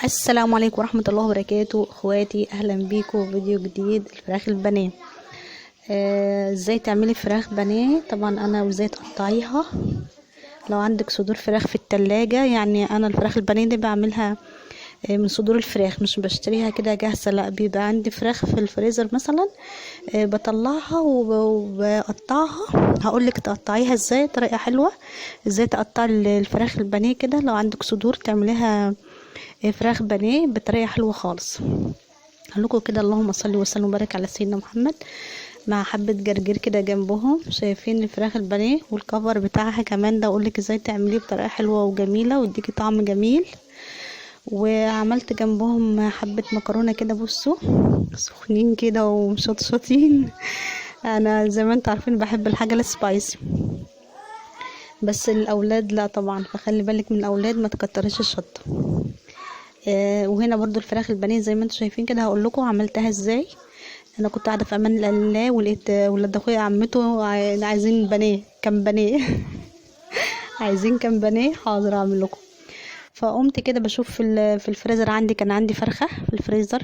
السلام عليكم ورحمة الله وبركاته اخواتي، اهلا بيكم في فيديو جديد. الفراخ البانيه. ازاي تعملي فراخ بانيه؟ طبعا انا وازاي تقطعيها. لو عندك صدور فراخ في التلاجة، يعني انا الفراخ البانيه دي بعملها من صدور الفراخ، مش بشتريها كده جاهزة، لا بيبقى عندي فراخ في الفريزر مثلا. بطلعها وبقطعها. هقولك تقطعيها ازاي، طريقة حلوة ازاي تقطع الفراخ البانيه كده. لو عندك صدور تعمليها فراخ بانيه بطريقه حلوه خالص. هقولكوا كده اللهم صل وسلم وبارك على سيدنا محمد، مع حبه جرجير كده جنبهم. شايفين الفراخ البانيه والكفر بتاعها كمان ده، اقولك ازاي تعمليه بطريقه حلوه وجميله ويديكي طعم جميل. وعملت جنبهم حبه مكرونه كده، بصوا سخنين كده ومشطشطين. انا زي ما انتوا عارفين بحب الحاجه السبايسي، بس الاولاد لا طبعا، فخلي بالك من الاولاد ما تكتريش الشطه. وهنا برضو الفراخ البانيه زي ما انتم شايفين كده، هقول لكم عملتها ازاي. انا كنت قاعده في امان الله ولقيت ولاد اخويا عمته عايزين بانيه، كام بانيه. عايزين كام بانيه، حاضر اعمل لكم. فقمت كده بشوف في الفريزر، كان عندي فرخه في الفريزر،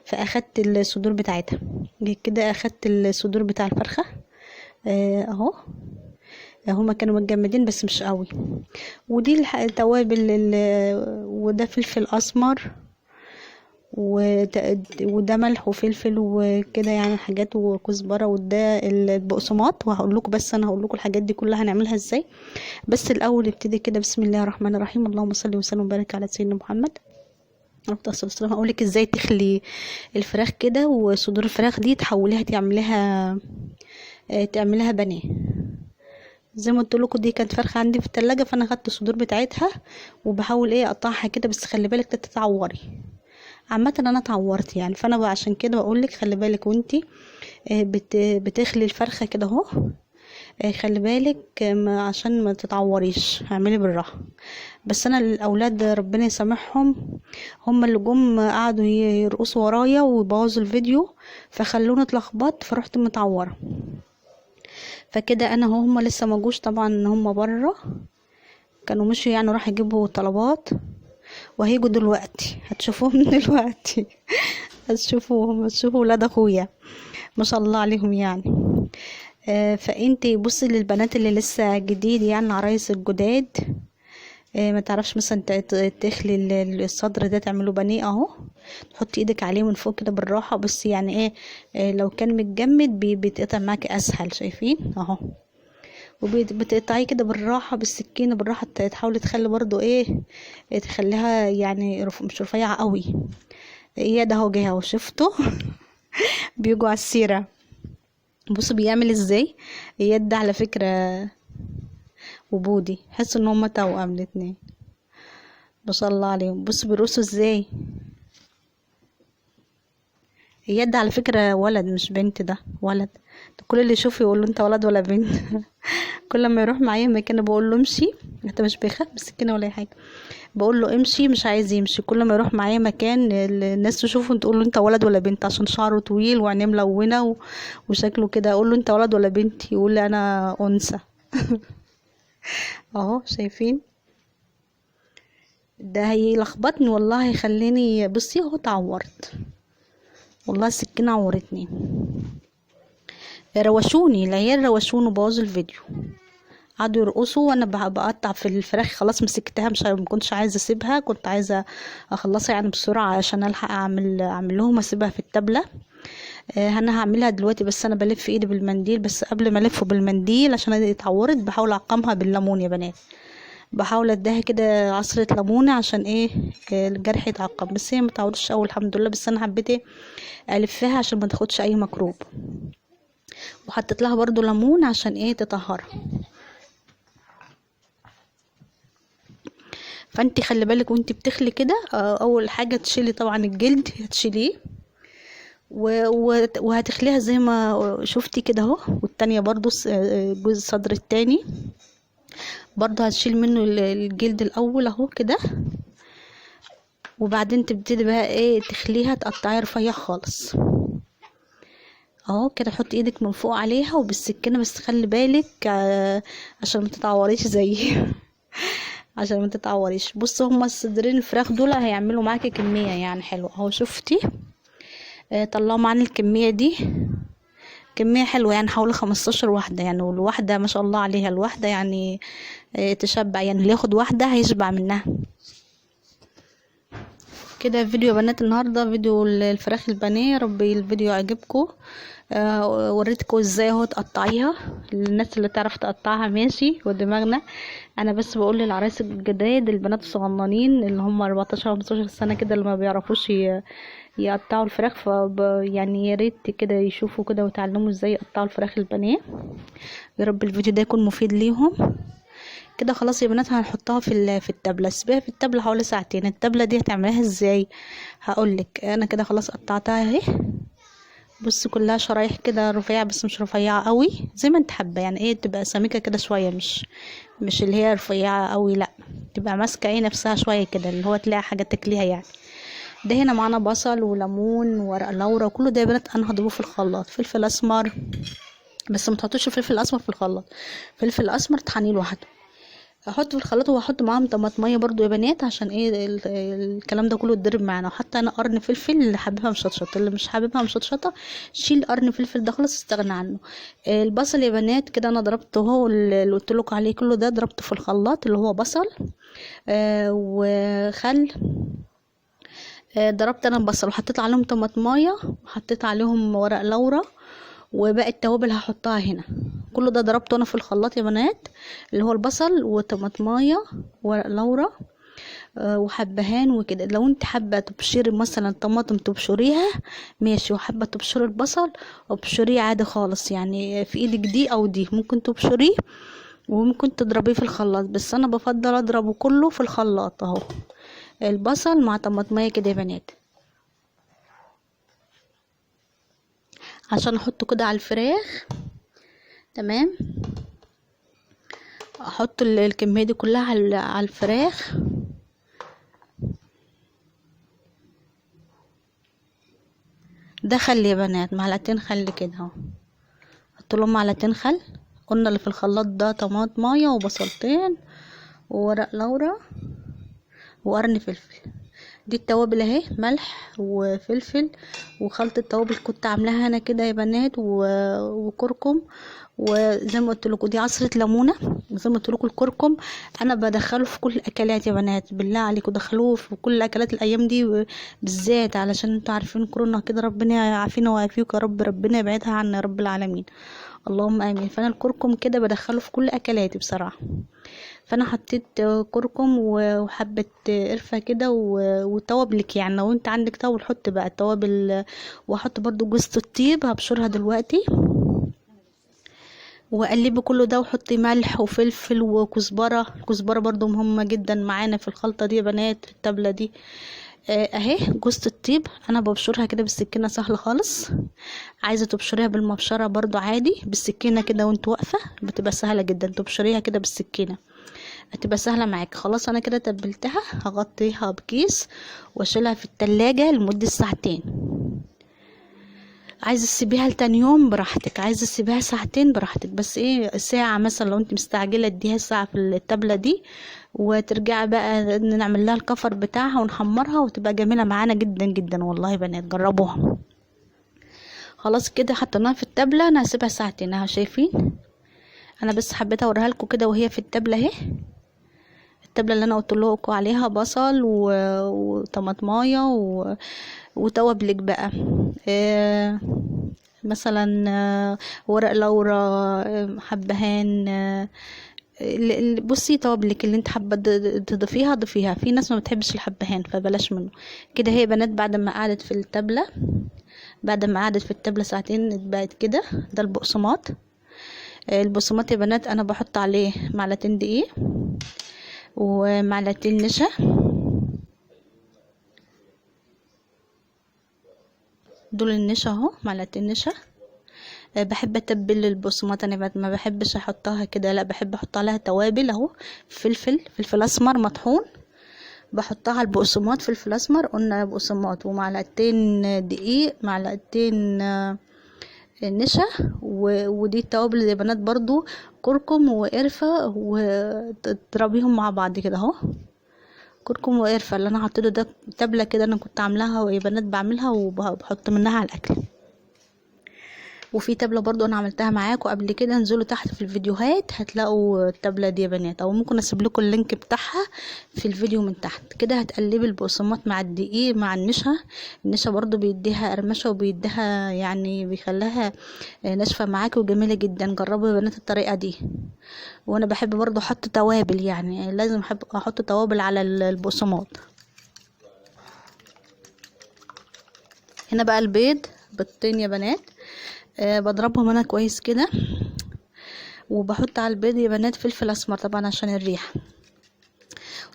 فاخدت الصدور بتاعتها. جيت كده اخدت الصدور بتاع الفرخه، اهو. هما كانوا متجمدين بس مش قوي. ودي التوابل وده فلفل اسمر، وده ملح وفلفل وكده يعني حاجات، وكزبره، وده البقسماط. وهقول لكم، بس انا هقول لكم الحاجات دي كلها هنعملها ازاي. بس الاول ابتدي كده بسم الله الرحمن الرحيم، اللهم صل وسلم وبارك على سيدنا محمد. افضل الصلاه والسلام. هقول لك ازاي تخلي الفراخ كده، وصدور الفراخ دي تحوليها تعمليها بانيه. زي ما قلت لكم، دي كانت فرخه عندي في التلاجة، فانا خدت الصدور بتاعتها وبحاول اقطعها كده، بس خلي بالك تتعوري. عامه انا اتعورت يعني، فانا بقى عشان كده بقولك خلي بالك وانتي بتخلي الفرخه كده اهو. خلي بالك عشان ما تتعوريش، اعملي بالراحه. بس انا الاولاد ربنا يسامحهم، هم اللي جم قعدوا يرقصوا ورايا ويبوظوا الفيديو، فخلوني اتلخبطت فرحت متعوره. فكده انا هم لسه ما جوش طبعا، هم بره كانوا مشوا يعني، راح يجيبوا طلبات وهيجوا دلوقتي، هتشوفوهم دلوقتي. هتشوفوا ولاد اخويا ما شاء الله عليهم يعني. فانتي بصي للبنات اللي لسه جديد، يعني العرايس الجداد، ما تعرفش مثلا تخلي الصدر ده تعمله بانيه اهو. تحطي ايدك عليه من فوق كده بالراحه، بس يعني ايه، لو كان متجمد بيتقطع معاكي اسهل، شايفين اهو. وبتقطعيه كده بالراحه بالسكينه بالراحه، تحاولي تخلي برضو ايه، تخليها يعني مش رفيعه قوي. ايه ده، اهو جه اهو، شفتوا؟ بيجوا على السيره. بصوا بيعمل ازاي. يد على فكره وبودي، حس ان هما توأم الاتنين، ما شاء الله عليهم. بصوا بيرقصوا ازاي. يد على فكره ولد مش بنت، ده ولد. ده كل اللي يشوفه يقول له انت ولد ولا بنت. كل ما يروح معايا مكان بقول له امشي، انت مش بيخاف بالسكينه ولا اي حاجه، بقول له امشي مش عايز يمشي. كل ما يروح معايا مكان الناس تشوفه تقول له انت ولد ولا بنت، عشان شعره طويل وعينيه ملونه وشكله كده. اقول له انت ولد ولا بنت، يقول لي انا انثى. اهو شايفين. ده هيلخبطني والله، هيخليني بصي اهو اتعورت، والله السكينه عورتني. روشوني العيال، روشوني وبوظوا الفيديو. قعدوا يرقصوا وانا بقطع في الفراخ، خلاص مسكتها، مش ما كنتش عايزه اسيبها، كنت عايزه اخلصها يعني بسرعه عشان الحق اعمل لهم اسيبها في التبله. انا هعملها دلوقتي، بس انا بلف ايدي بالمنديل. بس قبل ما الفه بالمنديل عشان ايدي اتعورت، بحاول اعقمها بالليمون يا بنات. بحاول اديها كده عصرة ليمونة عشان ايه، الجرح يتعقم. بس هي ما تعورش اول الحمد لله، بس انا حبيت ايه الفها عشان ما تاخدش اي ميكروب. وحطيت لها برضو ليمون عشان ايه تطهرها. فانت خلي بالك وانت بتخلي كده، اول حاجه تشيلي طبعا الجلد، هتشيليه وهتخليها زي ما شفتي كده اهو. والتانية برضو جزء الصدر التاني برضو هتشيل منه الجلد الاول اهو كده. وبعدين تبتدي بقى ايه تخليها، تقطعيها رفيع خالص اهو كده. حطي ايدك من فوق عليها وبالسكينه، بس خلي بالك عشان ما تتعوريش زيي. عشان ما تتعوريش. بصوا هما الصدرين الفراخ دول هيعملوا معاكي كمية يعني حلوة اهو. شفتي طلعوا معانا الكمية دي، كمية حلوة يعني حوالي 15 واحدة يعني، والواحدة ما شاء الله عليها الواحدة يعني تشبع يعني، اللي ياخد واحدة هيشبع منها. كده فيديو يا بنات النهارده، فيديو الفراخ البانيه. ربي الفيديو يعجبكم. وريتكم ازاي اهو تقطعيها. الناس اللي تعرف تقطعها ماشي ودماغنا. انا بس بقول للعرايس الجداد، البنات الصغننين اللي هم 14 15 سنه كده، اللي ما بيعرفوش يقطعوا الفراخ، يعني يا ريت كده يشوفوا كده ويتعلموا ازاي يقطعوا الفراخ البانيه. يا رب الفيديو ده يكون مفيد ليهم. كده خلاص يا بنات هنحطها في التابلة. سيبيها في التابلة حوالي ساعتين. التابلة دي هتعمليها ازاي؟ هقولك. انا كده خلاص قطعتها اهي. بص كلها شرايح كده رفيعة، بس مش رفيعة قوي، زي ما انت حابة يعني، ايه تبقى سميكة كده شوية، مش اللي هي رفيعة قوي، لا تبقى ماسكة ايه نفسها شوية كده، اللي هو تلاقي حاجة تاكليها يعني. ده هنا معانا بصل وليمون وورق لورا، كله ده يا بنات انا هضربه في الخلاط. فلفل اسمر، بس ما تحطوش الفلفل الاسمر في الخلاط، فلفل اسمر طحنيه لوحده. احط في الخلاط، وهحط معاهم طماطميه برضو يا بنات، عشان ايه الكلام ده كله يتضرب معانا. وحتى انا قرن فلفل اللي حاببها مشطشطه، اللي مش حاببها مشطشطه شيل قرن فلفل ده خلاص، استغنى عنه. البصل يا بنات كده انا ضربته اهو، اللي قلت لكم عليه كله ده ضربته في الخلاط، اللي هو بصل وخل. ضربت انا البصل وحطيت عليهم طماطمايه، وحطيت عليهم ورق لورا، وباقي التوابل هحطها هنا. كل ده ضربته انا في الخلاط يا بنات، اللي هو البصل وطماطمايه ورق لورا وحبهان وكده. لو انت حابه تبشري مثلا طماطم تبشريها ماشي، وحابه تبشري البصل وبشريه عادي خالص يعني، في ايدك دي او دي ممكن تبشريه وممكن تضربيه في الخلاط، بس انا بفضل اضربه كله في الخلاط اهو، البصل مع طماطميه كده يا بنات، عشان احطه كده على الفراخ. تمام. احط الكميه دي كلها على الفراخ. ده خل يا بنات، معلقتين خل كده اهو، حط لهم معلقتين خل. قلنا اللي في الخلاط ده طماطمايه وبصلتين وورق لورا وقرن فلفل. دي التوابل اهي، ملح وفلفل وخلطة توابل كنت عاملاها انا كده يا بنات، وكركم، وزي ما قلت لكم دي عصرة ليمونة. زي ما قلت لكم الكركم انا بدخله في كل الاكلات يا بنات، بالله عليكم دخلوه في كل الاكلات الايام دي بالذات، علشان انتوا عارفين كورونا كده، ربنا يعافينا ويعافيك يا رب، ربنا يبعدها عنا يا رب العالمين، اللهم امين. فانا الكركم كده بدخله في كل اكلاتي بصراحة. فانا حطيت كركم وحبة قرفة كده وتوابلك يعني، لو انت عندك توابل حط بقى التوابل. واحط برضو جوزة الطيب هبشرها دلوقتي، واقلبه كله ده، وحطي ملح وفلفل وكزبرة. الكزبرة برضو مهمة جدا معانا في الخلطة دي يا بنات، في التبلة دي. اهي جوزة الطيب انا ببشرها كده بالسكينة سهلة خالص. عايزة تبشريها بالمبشرة برضو عادي، بالسكينة كده وانت واقفة بتبقى سهلة جدا، تبشريها كده بالسكينة هتبقى سهلة معاك. خلاص انا كده تبلتها، هغطيها بكيس واشيلها في التلاجة لمدة ساعتين. عايزة تسيبيها لتاني يوم براحتك، عايزة تسيبيها ساعتين براحتك، بس ايه ساعة مثلا لو انت مستعجلة اديها ساعة في التبلة دي، وترجعي بقى نعمل لها الكفر بتاعها ونحمرها، وتبقى جميلة معانا جدا جدا والله يا بنات، جربوها. خلاص كده حطيناها في التبلة، انا هسيبها ساعتين اهو، شايفين. انا بس حبيت اوريها لكم كده وهي في التبلة اهي. التبلة اللي انا قلت لكم عليها بصل وطماطمايه وتوابلك بقى. مثلا ورق لورا، حبهان، بصي توابلك اللي انت حابه تضيفيها ضيفيها. في ناس ما بتحبش الحبهان فبلاش منه. كده هي بنات بعد ما قعدت في التبله، بعد ما قعدت في التبله ساعتين بقت كده. ده البقسماط. البقسماط يا بنات انا بحط عليه معلقتين دقيق ومعلقتين نشا، دول النشا اهو، معلقتين نشا. بحب اتبل البقسماط انا، ما بحبش احطها كده، لا بحب احط عليها توابل اهو، فلفل اسمر مطحون، بحطها على البقسماط. فلفل اسمر قلنا بقسماط، ومعلقتين دقيق، معلقتين نشا ودي التوابل يا بنات برضو كركم وقرفة، وتضربيهم مع بعض كده اهو. كركم وقرفة اللي انا حطيته ده تبلة كده انا كنت عاملاها يا بنات، بعملها وبحط منها على الاكل. وفي تبلة برضو انا عملتها معاكم قبل كده، انزلوا تحت في الفيديوهات هتلاقوا التبلة دي يا بنات، او ممكن اسيب لكم اللينك بتاعها في الفيديو من تحت. كده هتقلبي البقسماط مع الدقيق مع النشا برضو بيديها قرمشة وبيديها يعني بيخليها ناشفة معاكي وجميلة جدا. جربوا يا بنات الطريقة دي. وانا بحب برضو احط توابل، يعني لازم احط توابل على البقسماط. هنا بقى البيض بيضتين يا بنات، بضربهم انا كويس كده، وبحط على البيض يا بنات فلفل اسمر طبعا عشان الريحه،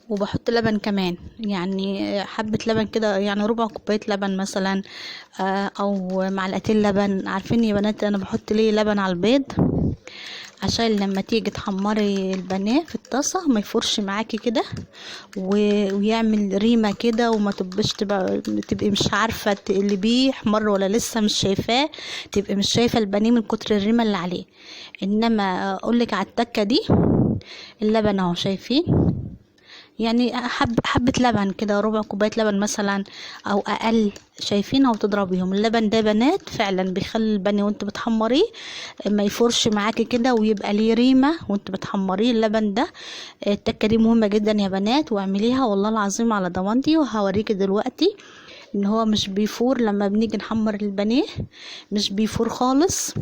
وبحط لبن كمان، يعني حبه لبن كده، يعني ربع كوبايه لبن مثلا، او معلقتين لبن. عارفين يا بنات انا بحط ليه لبن على البيض؟ عشان لما تيجي تحمري البانيه في الطاسه ما يفرش معاكي كده ويعمل ريمه كده، وما تبقي مش عارفه تقلبيه احمر ولا لسه مش شايفاه، تبقي مش شايفه البانيه من كتر الريمه اللي عليه. انما اقولك على التكه دي، اللبن اهو شايفين، يعني حبة لبن كده، ربع كوباية لبن مثلا او اقل، شايفينها، وتضربيهم. اللبن ده بنات فعلا بيخلي البانيه وانت بتحمريه ما يفرش معاكي كده ويبقى ليه ريمه وانت بتحمريه. اللبن ده التكه دي مهمه جدا يا بنات، واعمليها والله العظيم على ضمانتي، وهوريكي دلوقتي ان هو مش بيفور لما بنيجي نحمر البانيه، مش بيفور خالص،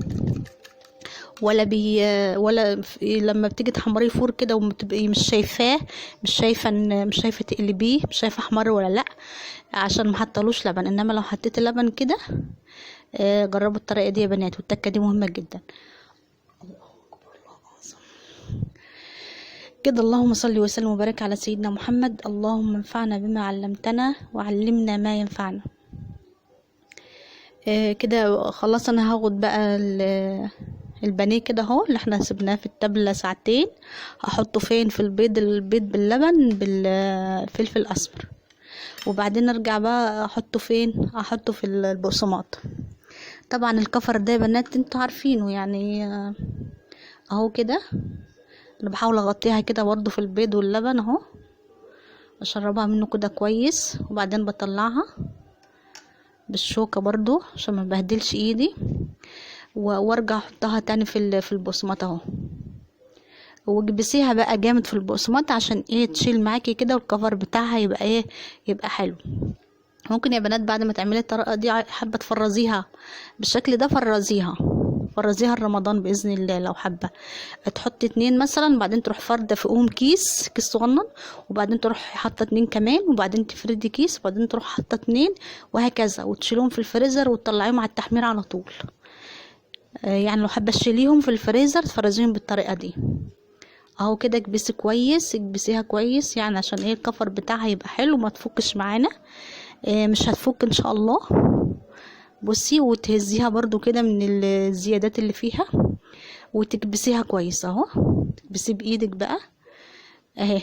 ولا لما بتيجي تحمريه فور كده وتبقي مش شايفاه، مش شايفه تقلبيه، مش شايفه احمر ولا لا، عشان ما حطلوش لبن. انما لو حطيت اللبن كده، جربوا الطريقه دي يا بنات، والتكه دي مهمه جدا كده. اللهم صل وسلم وبارك على سيدنا محمد. اللهم انفعنا بما علمتنا وعلمنا ما ينفعنا. كده خلاص انا هاخد بقى البانيه كده اهو اللي احنا سبناه في التبله ساعتين، هحطه فين؟ في البيض باللبن بالفلفل الاسمر، وبعدين ارجع بقى احطه فين؟ احطه في البقسماط. طبعا الكفر ده يا بنات انتوا عارفينه يعني، اهو كده انا بحاول اغطيها كده برضو في البيض واللبن اهو، اشربها منه كده كويس، وبعدين بطلعها بالشوكة برضو عشان ما بهدلش ايدي، وارجع احطها تاني في البقسماط اهو، واكبسيها بقى جامد في البقسماط عشان ايه؟ تشيل معاكي كده، والكفر بتاعها يبقى ايه؟ يبقى حلو. ممكن يا بنات بعد ما تعملي الطريقه دي حابه تفرزيها بالشكل ده، فرزيها رمضان باذن الله. لو حابه تحطي 2 مثلا، بعدين تروح فرده فوقهم كيس صغنن، وبعدين تروح حاطه 2 كمان، وبعدين تفردي كيس، وبعدين تروح حاطه 2، وهكذا، وتشيلهم في الفريزر وتطلعيهم على التحمير على طول. يعني لو حابه تشيليهم في الفريزر تفرزيهم بالطريقه دي اهو كده. اكبسيها كويس يعني عشان ايه؟ الكفر بتاعها يبقى حلو وما تفكش معانا، مش هتفك ان شاء الله. بصي، وتهزيها برضو كده من الزيادات اللي فيها، وتكبسيها كويس اهو، تكبسي بايدك بقى اهي.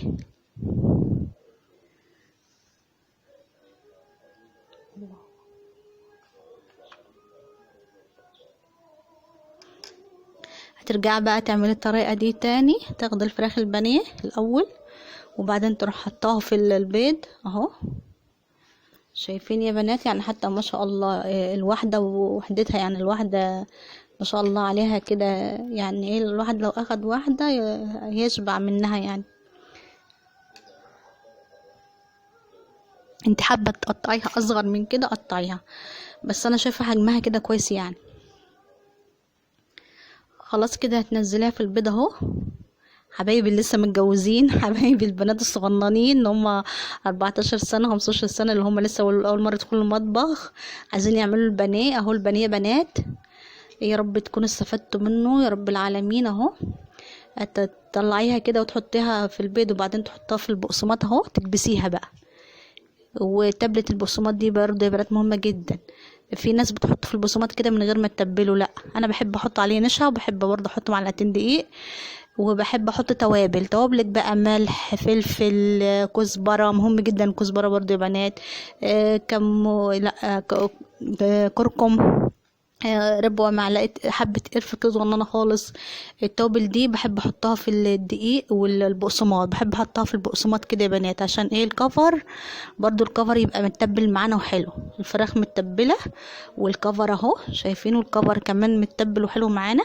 هترجعي بقى تعملي الطريقه دي تاني، تاخدي الفراخ البانيه الاول، وبعدين تروح حطاها في البيض اهو. شايفين يا بنات؟ يعني حتى ما شاء الله الواحده ووحدتها، يعني الواحده ما شاء الله عليها كده، يعني ايه، الواحد لو اخد واحده يشبع منها يعني. انت حابه تقطعيها اصغر من كده قطعيها، بس انا شايفه حجمها كده كويس يعني. خلاص كده هتنزليها في البيض اهو. حبايبي اللي لسه متجوزين، حبايبي البنات الصغننين اللي هم 14 سنه 15 سنه، اللي هم لسه اول مره يدخلوا المطبخ عايزين يعملوا البانيه اهو. البانيه بنات يا رب تكونوا استفدتوا منه يا رب العالمين اهو. تطلعيها كده وتحطيها في البيض، وبعدين تحطها في البقسماط اهو، تكبسيها بقى. وتبلة البقسماط دي برضه يا بنات مهمه جدا. في ناس بتحط في البقسماط كده من غير ما تتبله، لا انا بحب احط عليه نشا، وبحب برضه احط معلقتين دقيق، وبحب احط توابلك بقى، ملح، فلفل، كزبره، مهم جدا الكزبره برضه يا بنات، كركم، ربع معلقه حبه قرفه كده صغننه خالص. التوابل دي بحب احطها في الدقيق والبقسماط، بحب احطها في البقسماط كده يا بنات عشان ايه الكفر، برضو الكفر يبقى متبل معانا وحلو. الفراخ متبله والكفر اهو شايفينه، الكفر كمان متبل وحلو معانا.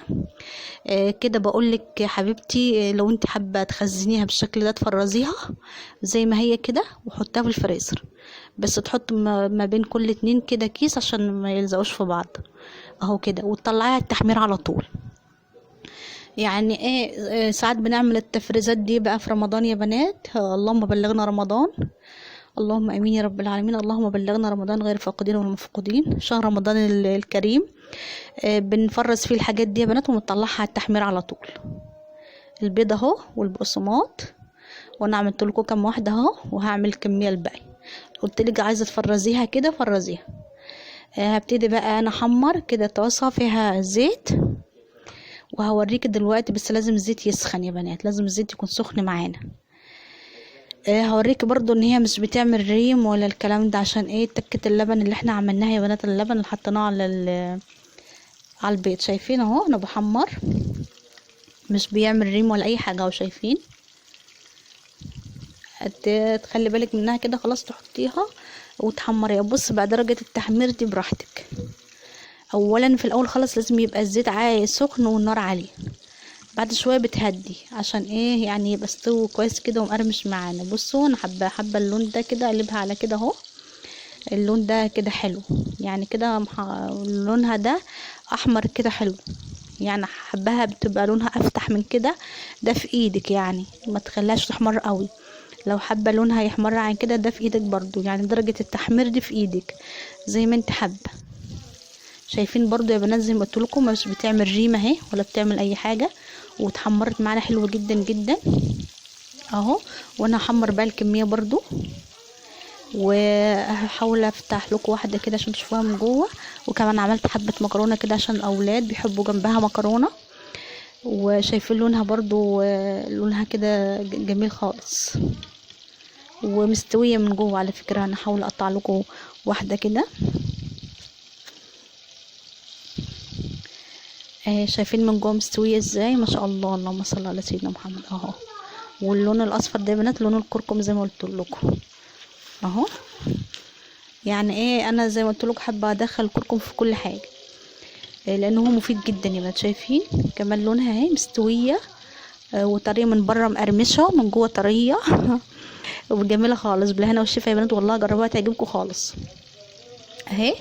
كده بقولك يا حبيبتي، لو انت حابه تخزنيها بالشكل ده تفرزيها زي ما هي كده وحطها في الفريزر، بس تحط ما بين كل 2 كده كيس عشان ما يلزقوش في بعض اهو كده، وتطلعيها التحمير على طول. يعني ايه ساعات بنعمل التفريزات دي بقى في رمضان يا بنات. اللهم بلغنا رمضان، اللهم امين يا رب العالمين. اللهم بلغنا رمضان غير فاقدين ولا مفقودين، شهر رمضان الكريم. بنفرز فيه الحاجات دي يا بنات ونطلعها على التحمير على طول. البيض اهو والبقسماط، وانا عملت لكم كام واحده اهو، وهعمل كميه الباقي. قلت لك عايزه تفرزيها كده فرزيها. هبتدي بقى انا احمر كده طاسه فيها زيت، وهوريك دلوقتي، بس لازم الزيت يسخن يا بنات، لازم الزيت يكون سخن معانا. هوريك برضو ان هي مش بتعمل ريم ولا الكلام ده، عشان ايه تكة اللبن اللي احنا عملناها يا بنات، اللبن اللي حطيناه على البيض. شايفين اهو انا بحمر، مش بيعمل ريم ولا اي حاجه اهو. شايفين تخلي بالك منها كده، خلاص تحطيها وتحمريها. بص بقى درجه التحمير دي براحتك. اولا في الاول خالص لازم يبقى الزيت سخن والنار عاليه، بعد شويه بتهدي عشان ايه يعني يبقى استوى كويس كده ومقرمش معانا. بصوا انا حابه اللون ده كده، اقلبها على كده اهو. اللون ده كده حلو يعني كده، لونها ده احمر كده حلو يعني، حبها بتبقى لونها افتح من كده. ده في ايدك يعني، ما تخليهاش تحمر قوي. لو حابه لونها يحمر عن كده ده في ايدك برضو، يعني درجه التحمير دي في ايدك زي ما انت حابه. شايفين برضو يا بنات زي ما قلت لكم، مش بتعمل ريمه اهي ولا بتعمل اي حاجه، واتحمرت معانا حلوه جدا جدا اهو. وانا هحمر بقى الكميه برضو، وهحاول افتح لكم واحده كده عشان تشوفوها من جوه. وكمان عملت حبه مكرونه كده عشان الاولاد بيحبوا جنبها مكرونه. وشايفين لونها برضو لونها كده جميل خالص ومستويه من جوه على فكره. انا هحاول اقطع لكم واحده كده. شايفين من جوه مستويه ازاي، ما شاء الله، اللهم صل على سيدنا محمد اهو. واللون الاصفر ده يا بنات لون الكركم زي ما قلت لكم اهو. يعني ايه انا زي ما قلت لكم حابه ادخل الكركم في كل حاجه، لانه هو مفيد جدا يا بنات. شايفين كمان لونها اهي مستويه وطريه من بره مقرمشه ومن جوه طريه وجميله خالص. بالهنا والشفا يا بنات، والله جربوها تعجبكم خالص اهي.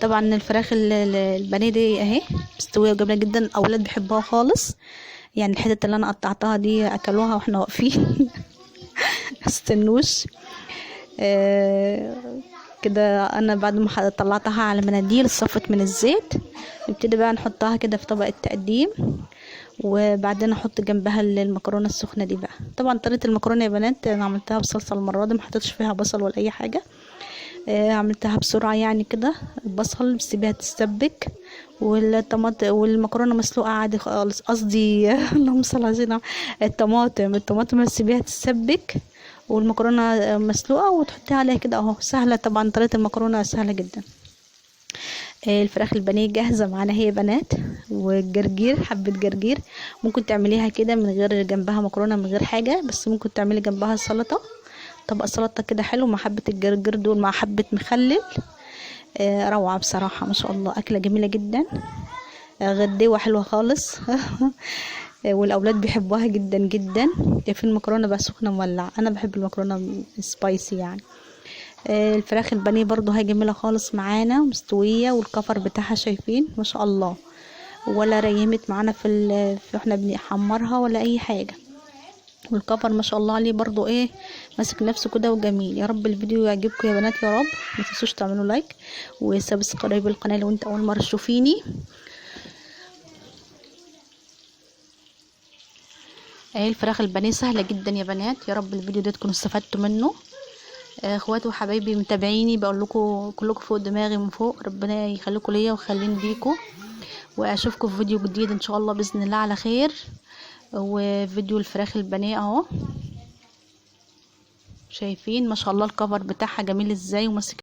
طبعا الفراخ البانيه دي اهي مستويه وجميله جدا، الاولاد بيحبوها خالص. يعني الحتت اللي انا قطعتها دي اكلوها واحنا واقفين استنوش كده. انا بعد ما طلعتها على مناديل صفت من الزيت، نبتدي بقى نحطها كده في طبق التقديم، وبعدين احط جنبها المكرونه السخنه دي بقى. طبعا طريقه المكرونه يا بنات انا عملتها بصلصه المره دي، ما حطيتش فيها بصل ولا اي حاجه. عملتها بسرعه يعني كده. البصل بسيبها تتسبك، والطماطم والمكرونه مسلوقه عادي خالص، قصدي اللهم صل على سيدنا. الطماطم بسيبها تتسبك والمكرونه مسلوقه وتحطيها عليها كده اهو. سهله طبعا، طريقه المكرونه سهله جدا. الفراخ البانيه جاهزه معانا هي بنات، والجرجير حبه جرجير ممكن تعمليها كده من غير جنبها مكرونه من غير حاجه، بس ممكن تعملي جنبها سلطه، طبق سلطه كده حلو مع حبه الجرجير دول مع حبه مخلل. روعه بصراحه، ما شاء الله، اكله جميله جدا، غديوه حلوه خالص والاولاد بيحبوها جدا جدا. في المكرونه بقى سخنه مولعه، انا بحب المكرونه سبايسي يعني. الفراخ البانيه برضو هي جميله خالص معانا مستويه، والكفر بتاعها شايفين ما شاء الله، ولا ريمت معانا في احنا بنحمرها ولا اي حاجه. والكفر ما شاء الله عليه برضو ايه ماسك نفسه كده وجميل. يا رب الفيديو يعجبكم يا بنات يا رب. ما تنسوش تعملوا لايك وسبسكرايب القناه لو انت اول مره تشوفيني. الفراخ البانيه سهله جدا يا بنات. يا رب الفيديو ده تكونوا استفدتوا منه. اخواتي وحبايبي متابعيني، بقول لكم كلكم فوق دماغي من فوق، ربنا يخليكم ليا ويخليني بيكم، واشوفكم في فيديو جديد ان شاء الله باذن الله على خير. وفيديو الفراخ البانيه اهو، شايفين ما شاء الله الكفر بتاعها جميل ازاي وماسك